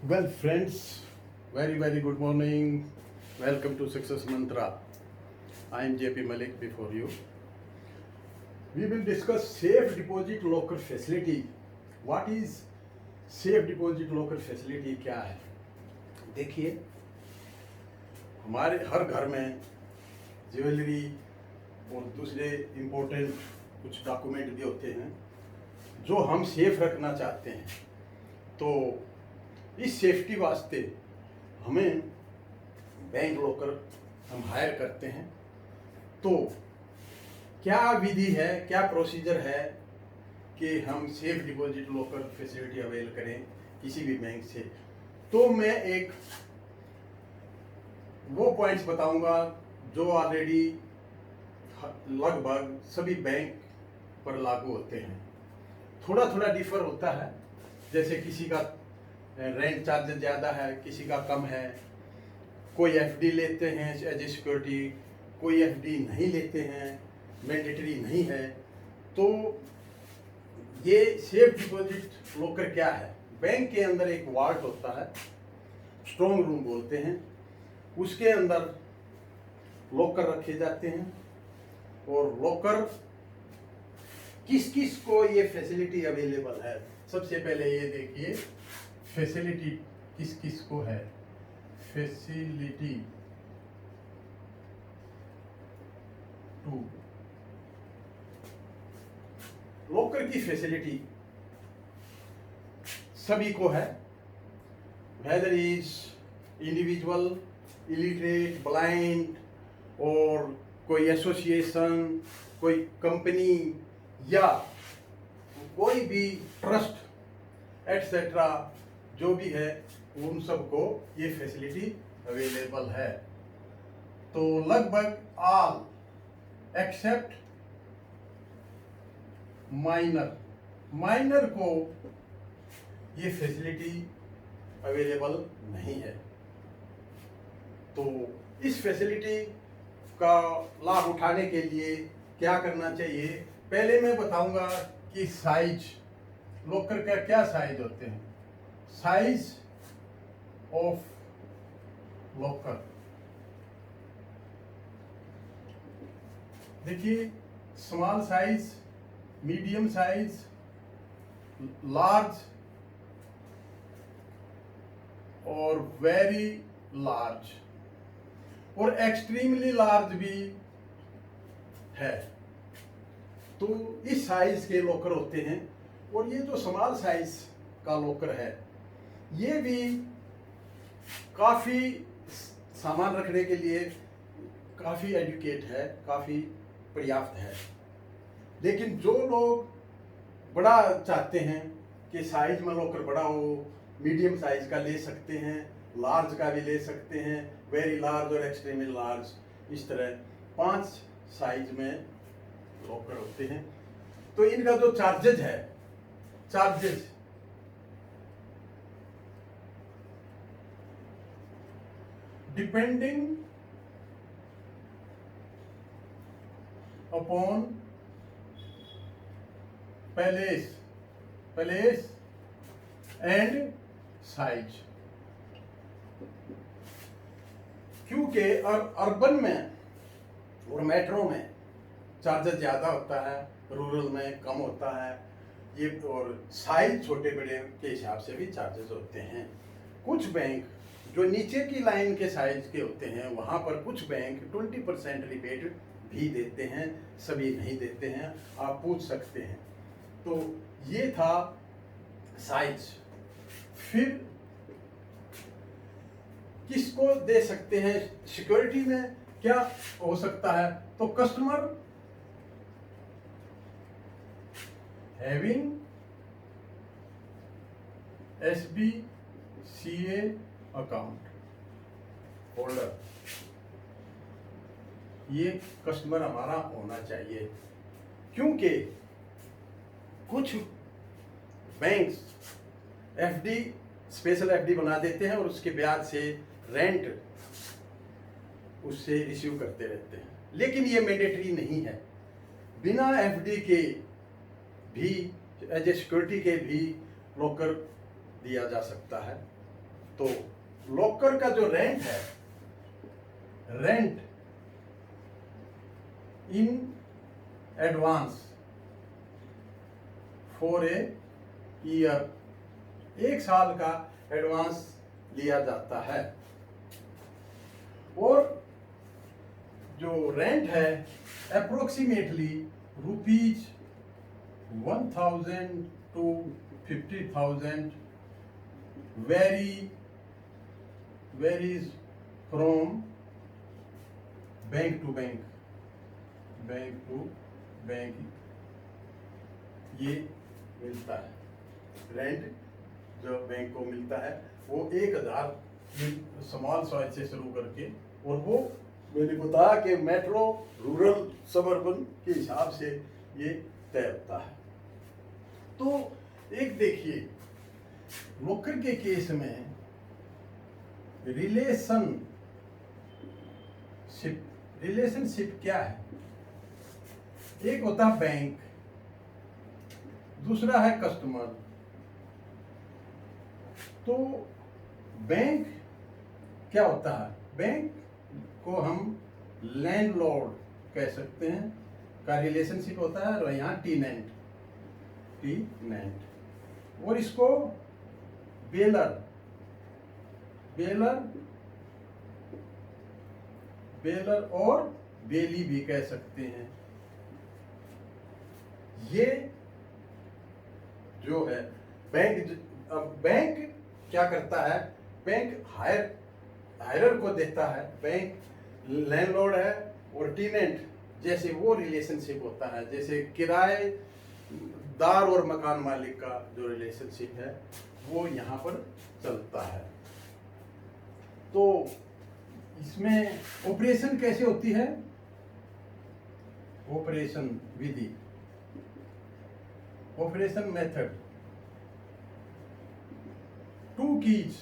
Well, friends, very good morning. Welcome to Success Mantra. I am JP Malik before you. We will discuss safe deposit locker facility. What is safe deposit locker facility? क्या है? देखिए, हमारे हर घर में jewellery और दूसरे important कुछ document भी होते हैं जो हम सेफ रखना चाहते हैं। तो इस सेफ्टी वास्ते हमें बैंक लॉकर हम हायर करते हैं। तो क्या विधि है, क्या प्रोसीजर है कि हम safe deposit locker facility avail करें किसी भी बैंक से? तो मैं एक वो पॉइंट्स बताऊंगा जो ऑलरेडी लगभग सभी बैंक पर लागू होते हैं। थोड़ा थोड़ा डिफर होता है, जैसे किसी का रेंट चार्ज ज़्यादा है, किसी का कम है। कोई एफडी लेते हैं एज ए सिक्योरिटी, कोई एफडी नहीं लेते हैं, मैंडेटरी नहीं है। तो ये सेफ डिपॉजिट लॉकर क्या है? बैंक के अंदर एक वाल्ट होता है, स्ट्रॉन्ग रूम बोलते हैं, उसके अंदर लॉकर रखे जाते हैं। और लॉकर किस किस को ये फैसिलिटी अवेलेबल है? सबसे पहले ये देखिए फैसिलिटी किस किस को है। फैसिलिटी टू लॉकर की फैसिलिटी सभी को है, whether is individual, illiterate, blind, और कोई एसोसिएशन, कोई कंपनी या कोई भी ट्रस्ट एटसेट्रा जो भी है, उन सबको ये फैसिलिटी अवेलेबल है। तो लगभग ऑल एक्सेप्ट माइनर को ये फैसिलिटी अवेलेबल नहीं है। तो इस फैसिलिटी का लाभ उठाने के लिए क्या करना चाहिए? पहले मैं बताऊंगा कि साइज, लॉकर का क्या साइज होते हैं। साइज ऑफ लॉकर देखिए, small size, medium size, large और वेरी लार्ज और एक्सट्रीमली लार्ज भी है। तो इस साइज के लॉकर होते हैं। और ये जो स्मॉल साइज का लॉकर है, ये भी काफ़ी सामान रखने के लिए काफ़ी एडुकेट है, काफ़ी पर्याप्त है। लेकिन जो लोग बड़ा चाहते हैं कि साइज में लॉकर बड़ा हो, मीडियम साइज का ले सकते हैं, लार्ज का भी ले सकते हैं, वेरी लार्ज और एक्सट्रीमली लार्ज, इस तरह 5 साइज में लॉकर होते हैं। तो इनका जो चार्जेज है, charges depending upon palace and size. क्योंकि अर्बन में और मेट्रो में चार्जेस ज़्यादा होता है, रूरल में कम होता है ये। और साइज छोटे बड़े के हिसाब से भी चार्जेस होते हैं। कुछ बैंक जो नीचे की लाइन के साइज के होते हैं, वहाँ पर कुछ बैंक 20% रिबेट भी देते हैं, सभी नहीं देते हैं, आप पूछ सकते हैं। तो ये था साइज। फिर किसको दे सकते हैं? सिक्योरिटी में क्या हो सकता है? तो customer having SBCA account holder, ये कस्टमर हमारा होना चाहिए। क्योंकि कुछ बैंक्स एफडी, स्पेशल एफडी बना देते हैं और उसके ब्याज से रेंट उससे रिसीव करते रहते हैं, लेकिन ये मैंडेटरी नहीं है। बिना एफडी के भी एज ए सिक्योरिटी के भी लॉकर दिया जा सकता है। तो लॉकर का जो रेंट है, rent in advance for a year, 1 साल का एडवांस लिया जाता है। और जो रेंट है approximately ₹1,000 to 50,000 varies from bank to bank, bank to bank ये मिलता है। रेंट जो बैंक को मिलता है वो 1,000 स्मॉल साइज से शुरू करके, और वो मैंने बताया कि मेट्रो, रूरल, सबर्बन के हिसाब से ये तय होता है। तो एक देखिए, लॉकर के केस में रिलेशनशिप क्या है? एक होता है बैंक, दूसरा है कस्टमर। तो बैंक क्या होता है? बैंक को हम लैंडलॉर्ड कह सकते हैं का रिलेशनशिप होता है, और यहाँ टीनेंट, और इसको बेलर और बेली भी कह सकते हैं। ये जो है बैंक क्या करता है? बैंक हायरर को देता है। बैंक लैंडलॉर्ड है, और टीनेंट जैसे वो रिलेशनशिप होता है, जैसे किराएदार और मकान मालिक का जो रिलेशनशिप है वो यहाँ पर चलता है। तो इसमें ऑपरेशन कैसे होती है? Operation Vidhi, operation method, 2 keys,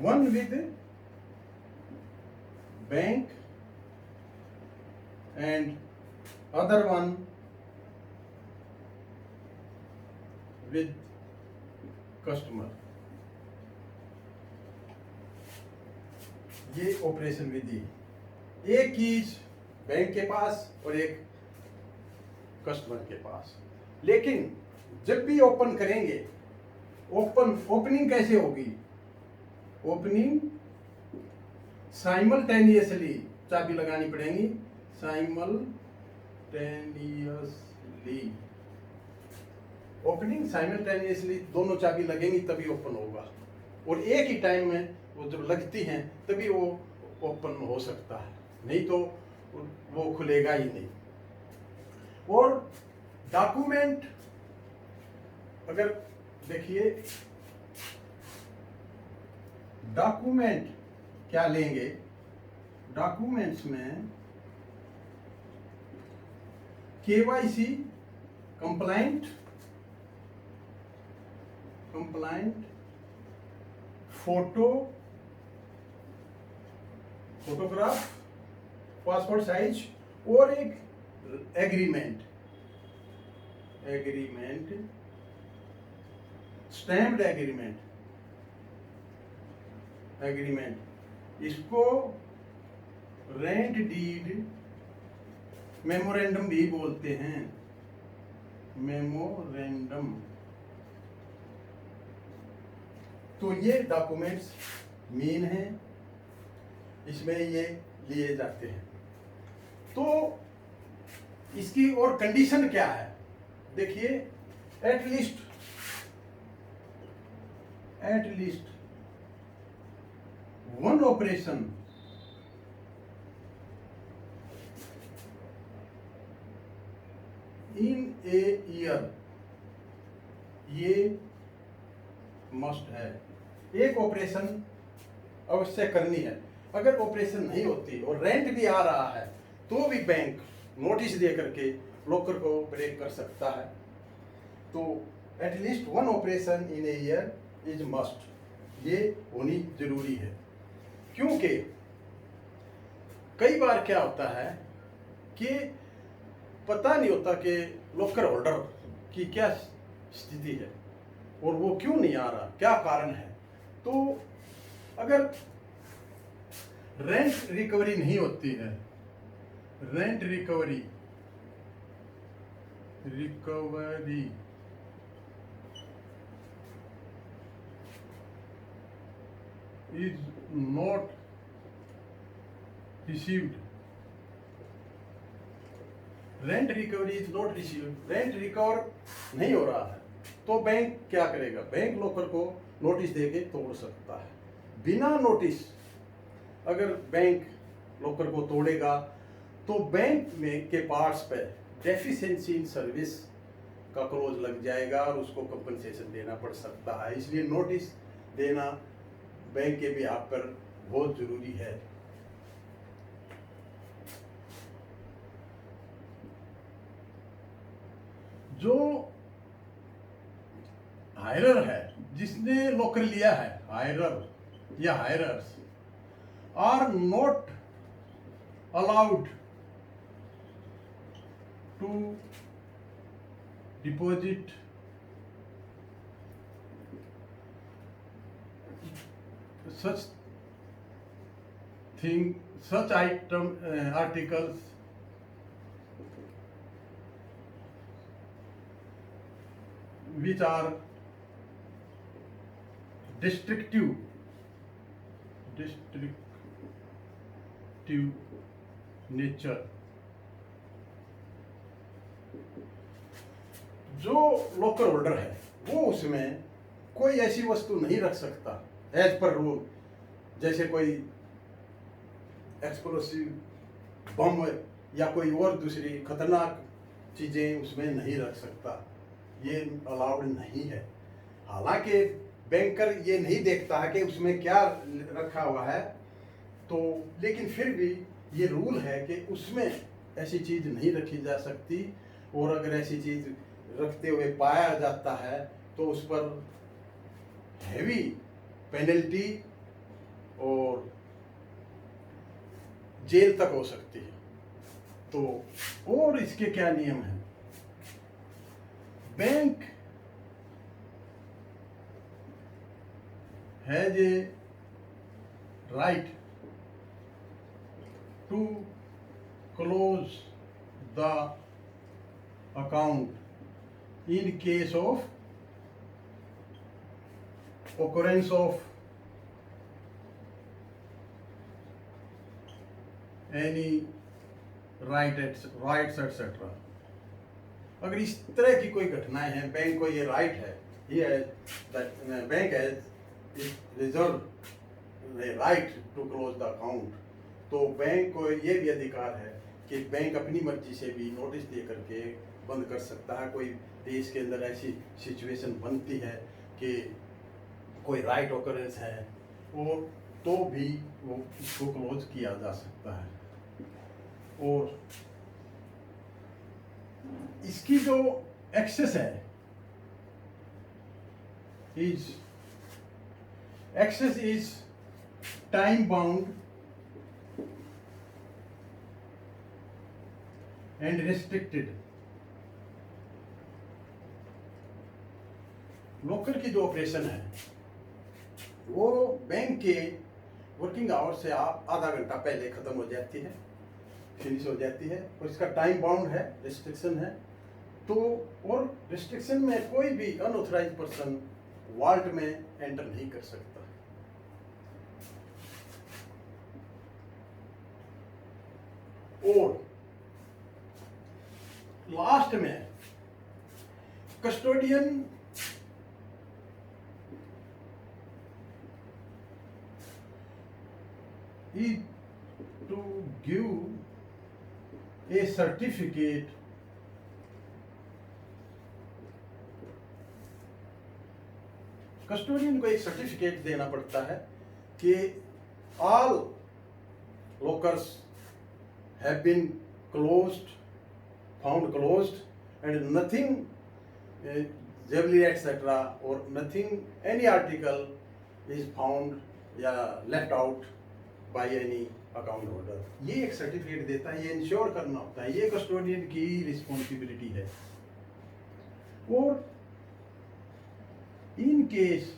one with bank and other one with customer। ये ऑपरेशन विधि, एक कीज बैंक के पास और एक कस्टमर के पास। लेकिन जब भी ओपन करेंगे, ओपनिंग कैसे होगी? ओपनिंग साइमल्टेनियसली चाबी लगानी पड़ेगी, साइमल्टेनियसली ओपनिंग, साइमल्टेनियसली दोनों चाबी लगेंगी तभी ओपन होगा, और एक ही टाइम में वो जब लगती हैं तभी वो ओपन हो सकता है, नहीं तो वो खुलेगा ही नहीं। और डॉक्यूमेंट अगर देखिए, डॉक्यूमेंट क्या लेंगे? डॉक्यूमेंट्स में KYC compliant, photograph, passport size, और एक एग्रीमेंट, स्टैम्प्ड एग्रीमेंट, इसको रेंट डीड मेमोरेंडम भी बोलते हैं, मेमोरेंडम। तो ये डॉक्यूमेंट्स मेन हैं, इसमें ये लिए जाते हैं। तो इसकी और कंडीशन क्या है? देखिए, at least one operation in a year, ये मस्ट है। एक ऑपरेशन अवश्य करनी है। अगर ऑपरेशन नहीं होती और रेंट भी आ रहा है तो भी बैंक नोटिस दे करके लॉकर को ब्रेक कर सकता है। तो at least one operation in a year is must, ये होनी जरूरी है। क्योंकि कई बार क्या होता है कि पता नहीं होता कि लॉकर होल्डर की क्या स्थिति है। और वो क्यों नहीं आ रहा, क्या कारण है। तो अगर रेंट रिकवरी नहीं होती है, rent recovery is not received, rent recovery is not received, rent recover नहीं हो रहा है, तो बैंक क्या करेगा, बैंक लॉकर को नोटिस देके तोड़ सकता है। बिना नोटिस अगर बैंक लॉकर को तोड़ेगा तो बैंक में के पार्ट्स पे डेफिशिएंसी इन सर्विस का क्लोज लग जाएगा और उसको कंपनसेशन देना पड़ सकता है। इसलिए नोटिस देना बैंक के बिहाफ पर बहुत जरूरी है। जो हायरर है, जिसने लॉकर लिया है, हायरर या hirers are not allowed to deposit such articles which are destructive nature। जो लॉकर होल्डर है वो उसमें कोई ऐसी वस्तु नहीं रख सकता एज पर रूल, जैसे कोई एक्सप्लोसिव बम या कोई और दूसरी खतरनाक चीजें उसमें नहीं रख सकता, ये अलाउड नहीं है। हालांकि बैंकर ये नहीं देखता है कि उसमें क्या रखा हुआ है, तो लेकिन फिर भी ये रूल है कि उसमें ऐसी चीज नहीं रखी जा सकती, और अगर ऐसी चीज रखते हुए पाया जाता है तो उस पर हैवी पेनल्टी और जेल तक हो सकती है। तो और इसके क्या नियम हैं, bank has a right to close the account in case of occurrence of any rights etc। अगर इस तरह की कोई घटनाएं हैं, बैंक को ये राइट है, ये bank has reserve right to close the account, तो बैंक को ये भी अधिकार है कि बैंक अपनी मर्जी से भी नोटिस दे करके बंद कर सकता है। कोई देश के अंदर ऐसी सिचुएशन बनती है कि कोई राइट ऑकरेंस है, और तो भी वो इसको क्लोज किया जा सकता है। और इसकी जो एक्सेस है, access is time bound and restricted. Locker की जो ऑपरेशन है वो बैंक के वर्किंग आवर से आप आधा घंटा पहले खत्म हो जाती है, फिनिश हो जाती है, और इसका टाइम बाउंड है, रिस्ट्रिक्शन है। तो और रिस्ट्रिक्शन में कोई भी अनऑथराइज्ड पर्सन वाल्ट में एंटर नहीं कर सकता। और लास्ट में custodian is to give a certificate custodian को एक सर्टिफिकेट देना पड़ता है कि all lockers have been closed, found closed and nothing jewellery etcetera और nothing any article is found या left out by any account holder. ये एक सर्टिफिकेट देता है, ये इंश्योर करना होता है, ये कस्टोडियन की रिस्पॉन्सिबिलिटी है। और in case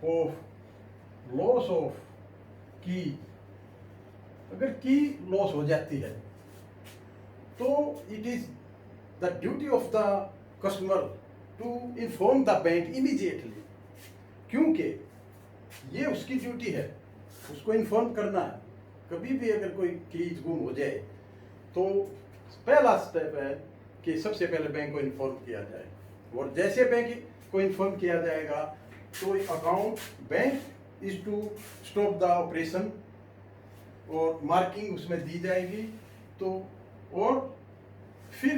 of loss of key, अगर की लॉस हो जाती है तो it is the duty of the customer to inform the bank immediately, क्योंकि ये उसकी ड्यूटी है, उसको इन्फॉर्म करना है। कभी भी अगर कोई कीज गुम हो जाए तो पहला स्टेप है कि सबसे पहले बैंक को इन्फॉर्म किया जाए, और जैसे बैंक को इन्फॉर्म किया जाएगा तो account bank is to stop the operation और मार्किंग उसमें दी जाएगी। तो और फिर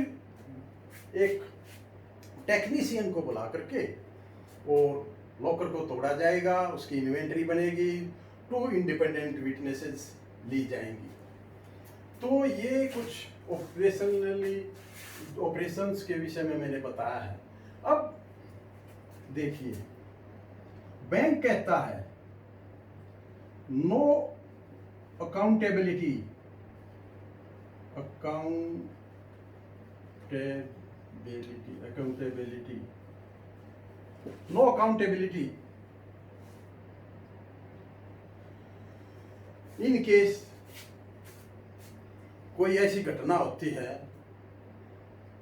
एक टेक्नीशियन को बुला करके और लॉकर को तोड़ा जाएगा, उसकी इन्वेंटरी बनेगी, 2 इंडिपेंडेंट विटनेसेस ली जाएंगी। तो ये कुछ ऑपरेशंस के विषय में मैंने बताया है। अब देखिए, बैंक कहता है no accountability no accountability in case कोई ऐसी घटना होती है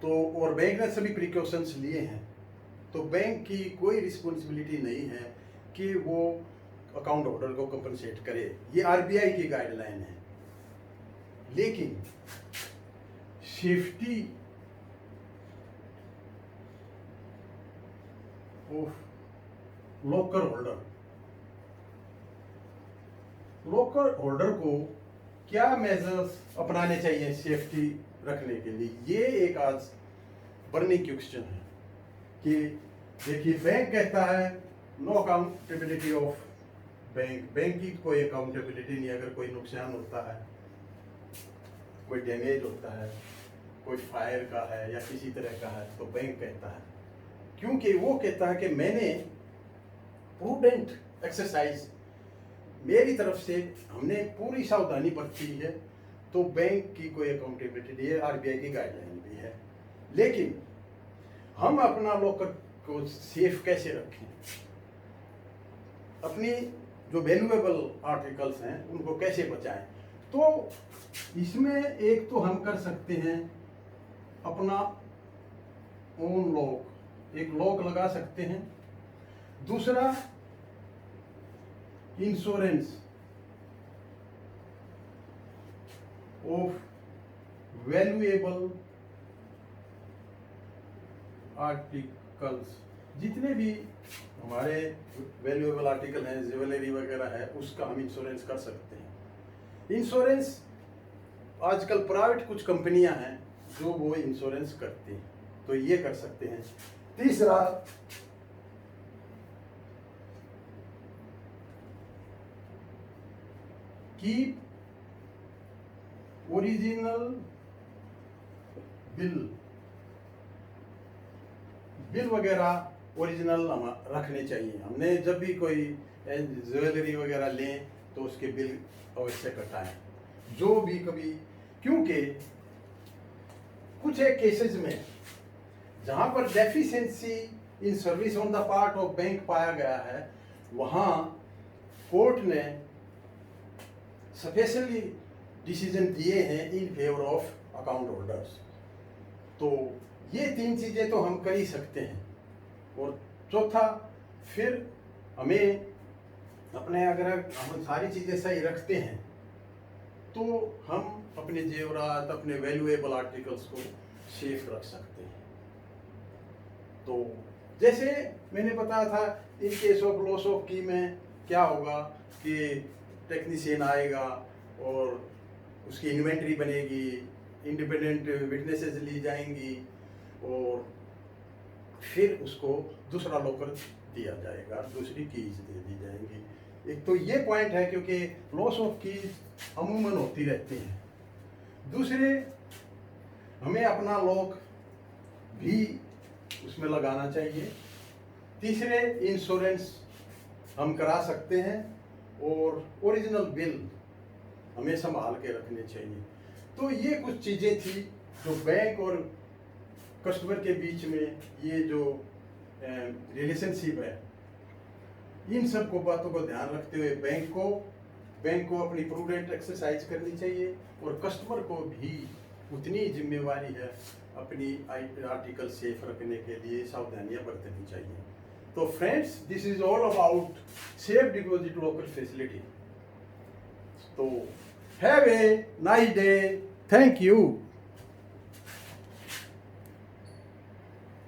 तो, और बैंक ने सभी प्रिकॉशंस लिए हैं, तो बैंक की कोई रिस्पॉन्सिबिलिटी नहीं है कि वो अकाउंट होल्डर को कंपनसेट करे। ये आरबीआई की गाइडलाइन है। लेकिन सेफ्टी ऑफ लॉकर होल्डर को क्या मेजर्स अपनाने चाहिए सेफ्टी रखने के लिए, ये एक आज बर्निंग क्वेश्चन है। कि देखिए, बैंक कहता है नो अकाउंटेबिलिटी ऑफ बैंक की कोई अकाउंटेबिलिटी नहीं। अगर कोई नुकसान होता है, कोई डैमेज होता है, कोई फायर का है या किसी तरह का है, तो बैंक कहता है, क्योंकि वो कहता है कि मैंने प्रूडेंट एक्सरसाइज मेरी तरफ से हमने पूरी सावधानी बरती है, तो बैंक की कोई अकाउंटेबिलिटी नहीं है, आरबीआई की गाइडलाइन भी है। लेकिन हम अपना लॉकर को सेफ कैसे रखें, अपनी जो वैल्यूएबल आर्टिकल्स हैं उनको कैसे बचाएं, तो इसमें एक तो हम कर सकते हैं अपना ओन लॉक, एक लॉक लगा सकते हैं। दूसरा, इंश्योरेंस ऑफ वैल्यूएबल आर्टिकल्स, जितने भी हमारे वैल्यूएबल आर्टिकल हैं, ज्वेलरी वगैरह है, उसका हम इंश्योरेंस कर सकते हैं। इंश्योरेंस आजकल प्राइवेट कुछ कंपनियां हैं जो वो इंश्योरेंस करती हैं, तो ये कर सकते हैं। तीसरा, कीप ओरिजिनल बिल वगैरह ओरिजिनल रखने चाहिए। हमने जब भी कोई ज्वेलरी वगैरह लें तो उसके बिल अवश्य कटाएं, जो भी कभी, क्योंकि कुछ एक केसेस में जहां पर deficiency in service on the part of bank पाया गया है, वहां कोर्ट ने स्पेशली डिसीजन दिए हैं in favour of account holders. तो ये 3 चीजें तो हम कर ही सकते हैं। और चौथा, फिर हमें अपने, अगर हम सारी चीजें सही रखते हैं तो हम अपने जेवरात, अपने वैल्यूएबल आर्टिकल्स को सेफ रख सकते हैं। तो जैसे मैंने बताया था, इन केस ऑफ लॉस ऑफ की में क्या होगा कि टेक्नीशियन आएगा और उसकी इन्वेंटरी बनेगी, इंडिपेंडेंट विटनेसेस ली जाएंगी और फिर उसको दूसरा लॉकर दिया जाएगा, दूसरी कीज दे दी जाएंगी। एक तो ये पॉइंट है, क्योंकि लॉस ऑफ कीज अमूमन होती रहती हैं। दूसरे, हमें अपना लॉक भी उसमें लगाना चाहिए। तीसरे, इंश्योरेंस हम करा सकते हैं और ओरिजिनल बिल हमें संभाल के रखने चाहिए। तो ये कुछ चीज़ें थी जो बैंक और कस्टमर के बीच में ये जो रिलेशनशिप है। इन सब को बातों को ध्यान रखते हुए बैंक को अपनी प्रूडेंट एक्सरसाइज करनी चाहिए और कस्टमर को भी उतनी जिम्मेवारी है अपनी आर्टिकल सेफ रखने के लिए सावधानियां बरतनी चाहिए। तो friends, this is all about safe deposit locker facility. तो have a nice day, thank you.